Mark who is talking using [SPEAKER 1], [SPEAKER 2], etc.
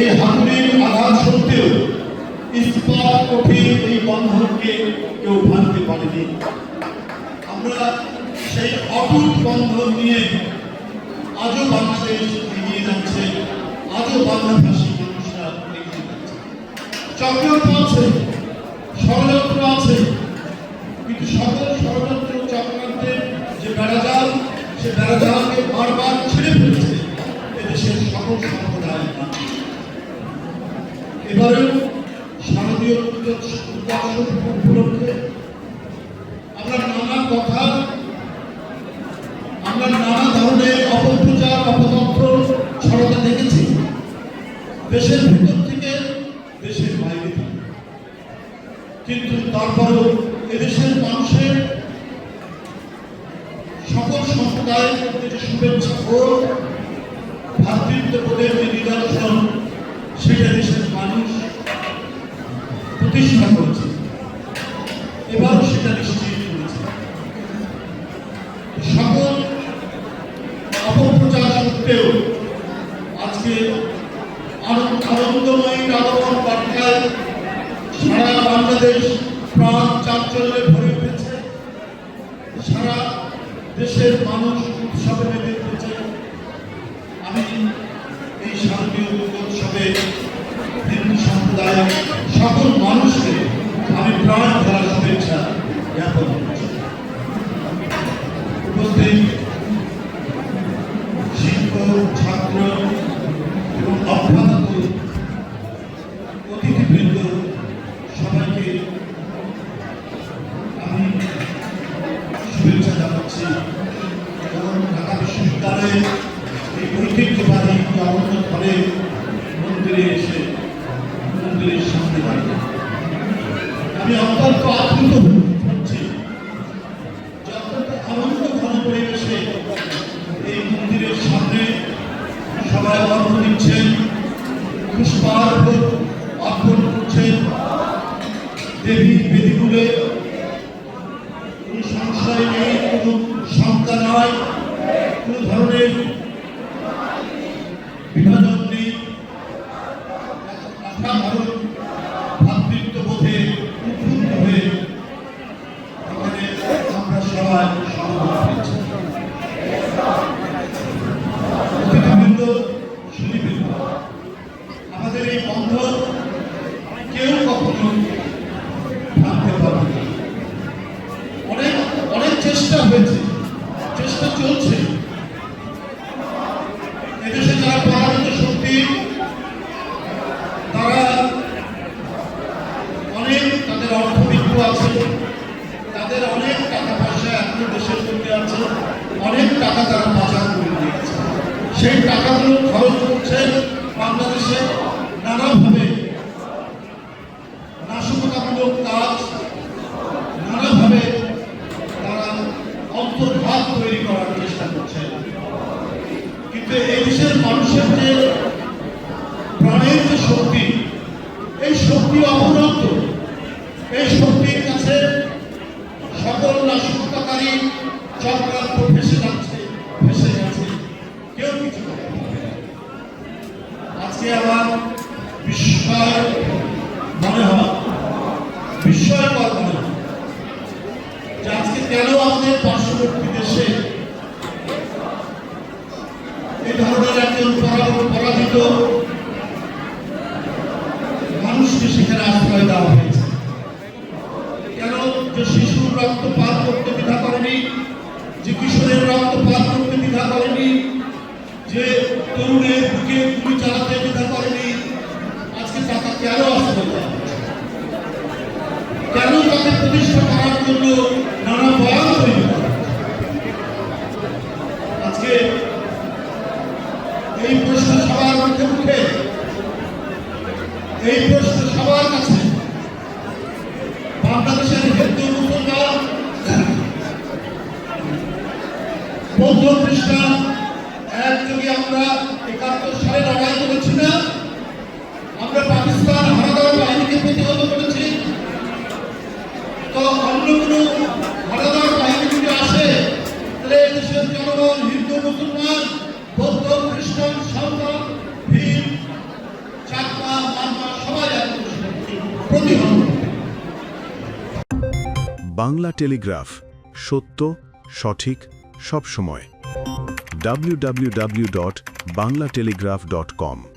[SPEAKER 1] এই হাতুড়ির আঘাত সত্ত্বেও ইস্পাত কঠিন এই বন্ধনকে কেউ ভাঙতে পারেনি। আমরা সেই অটুট বন্ধন নিয়ে আজও বাংলাদেশ এগিয়ে যাচ্ছে, আজও বাংলাভাষী মানুষরা এগিয়ে যাচ্ছে। চক্রান্ত আছে, ষড়যন্ত্র আছে, কিন্তু সকল ষড়যন্ত্র চক্রান্তের যে বেড়াজাল, সে বেড়াজালকে বারবার ছিঁড়ে ফেলছে এদেশের সকল সম্প্রদায়। এবারেও শারদীয় উপলক্ষে আমরা নানা কথা, আমরা নানা ধরনের অপপ্রচার অপতথ্য ছড়াতে দেখেছি, দেশের ভিতর থেকে দেশের বাইরে থেকে। কিন্তু তারপরেও এদেশের মানুষের সকল সম্প্রদায়ের মধ্যে যে শুভেচ্ছা ও ভ্রাতৃত্ববোধের যে নিদর্শন, সেটা দেশের মানুষ প্রতিষ্ঠা করেছে, এবারও সেটা নিশ্চিত করেছে। সকল অপপ্রচার সত্ত্বেও আজকে আনন্দময়ী আগমন বার্তায় সারা বাংলাদেশ প্রাণ চাঞ্চল্যে ভরে উঠেছে, সারা দেশের মানুষ উৎসবে মেতে উঠেছে। আমি এই শারদীয় দুর্গোৎসবে হিন্দু সম্প্রদায়ের সকল মানুষকে আমি প্রাণ ভরা শুভেচ্ছা জ্ঞাপন করছি। উপস্থিত শিক্ষক, ছাত্র এবং অভ্যাগত অতিথিবৃন্দ সবাইকে আমি শুভেচ্ছা জানাচ্ছি এবং ঢাকা বিশ্ববিদ্যালয়ের এই ঐতিহ্যবাহী জগন্নাথ ঘরে মন্দিরে এসে মন্দিরের সামনে দাঁড়িয়ে আমি অত্যন্ত আপ্লুত হচ্ছি যে অত্যন্ত আনন্দ ঘন পরিবেশে এই মন্দিরের সামনে সবাই অর্ঘ্য দিচ্ছেন, পুষ্পার্ঘ্য অর্পণ করছেন। দেবীর বেদিগুলো কোনো সংশয় নেই, কোনো শঙ্কা নয়, কোনো ধরনের বিভাজন নেই। অসাধারণ ভ্রাতৃত্ববোধে উদ্বুদ্ধ হয়ে এখানে আমরা সবাই সমবেত হয়েছি। অতিথিবৃন্দ, সুধীবৃন্দ, আমাদের এই বন্ধন কেউ কখনো ভাঙতে পারবে না। অনেক চেষ্টা হয়েছে, চেষ্টা চলছে। এদেশে যারা পরাজিত শক্তি, তারা অনেক, তাদের অর্থবিত্ত আছে, তাদের অনেক টাকা পয়সা এখনো দেশের মধ্যে আছে, অনেক টাকা তারা পাচার করে দিয়েছে। সেই টাকাগুলো খরচ করছে বাংলাদেশে নানাভাবে নাশকতামূলক কাজ, নানাভাবে তারা অন্তর্ঘাত তৈরি করার চেষ্টা করছে। কিন্তু এই দেশের মানুষের যে প্রাণের যে শক্তি, এই শক্তি অপরন্ত। এই শক্তির কাছে সকল নাশকতাকারী চক্রান্ত ভেসে যাচ্ছে, ভেসে গেছে, কেউ কিছু করে। আজকে আমার বিস্ময় মনে হয়, বিস্ময়কর মনে হয় যে আজকে কেন আমাদের পার্শ্ববর্তী দেশে এই ধরনের একজন পরাজিত মানুষকে সেখানে আশ্রয় দেওয়া হয়েছে। কেন? যে শিশুর রক্ত পান করতে দ্বিধা করেনি, যে কিশোরের রক্ত পান করতে দ্বিধা করেনি, যে তরুণের বুকে গুলি চালাতে দ্বিধা করেনি, আজকে তাকে কেন আশ্রয় দেওয়া হয়েছে? কেন তাকে প্রতিষ্ঠা করার জন্য নানা বয়ান তৈরি করা? আজকে এই প্রশ্ন সবার মুখে মুখে, এই প্রশ্ন সবার কাছে। বাংলাদেশের হিন্দু, মুসলমান, বৌদ্ধ, খ্রিস্টান একযোগে আমরা ৭১ সালে লড়াই করেছি না? আমরা পাকিস্তান হানাদার বাহিনীকে প্রতিহত করেছি। তো অন্য কোনো হানাদার বাহিনী যদি আসে, তাহলে দেশের জনগণ, হিন্দু, মুসলমান, বৌদ্ধ, খ্রিস্টান, সাঁওতাল, ভীম প্রতিহত হবে।
[SPEAKER 2] বাংলা টেলিগ্রাফ, সত্য, সঠিক, সব সময়। www.banglatelegraph.com